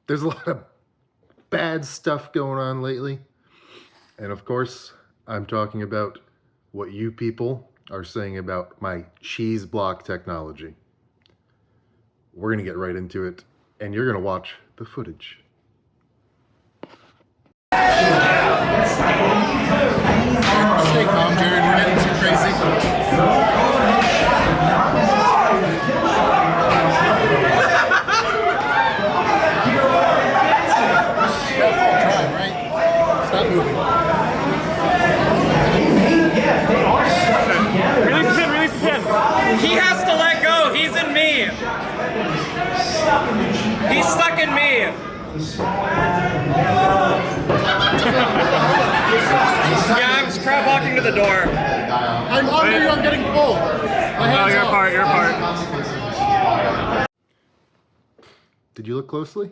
there's a lot of bad stuff going on lately. And of course, I'm talking about what you people are saying about my cheese block technology. We're going to get right into it, and you're going to watch the footage. Stay calm, Jaaron. You're getting too crazy. Stop moving. Release the pin. He has to let go. He's in me. He's stuck in me. Yeah, I'm just crab walking to the door. I'm under you. I'm getting pulled. You're apart. Did you look closely?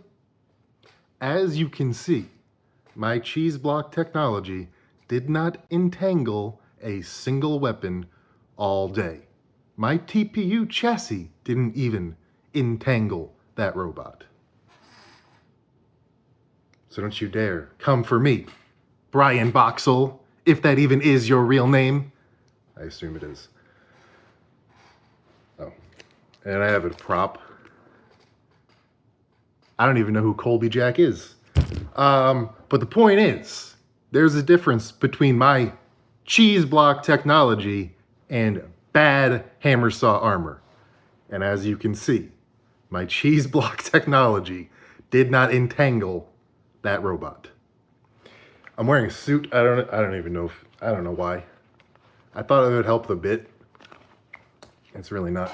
As you can see, my cheese block technology did not entangle a single weapon all day. My TPU chassis didn't even entangle that robot. So don't you dare come for me, Brian Boxall, if that even is your real name. I assume it is. Oh, and I have a prop. I don't even know who Colby Jack is. But the point is, there's a difference between my cheese block technology and bad hammer saw armor. And as you can see, my cheese block technology did not entangle that robot. I'm wearing a suit. I don't even know I don't know why. I thought it would help a bit. It's really not.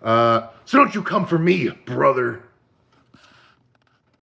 So don't you come for me, brother.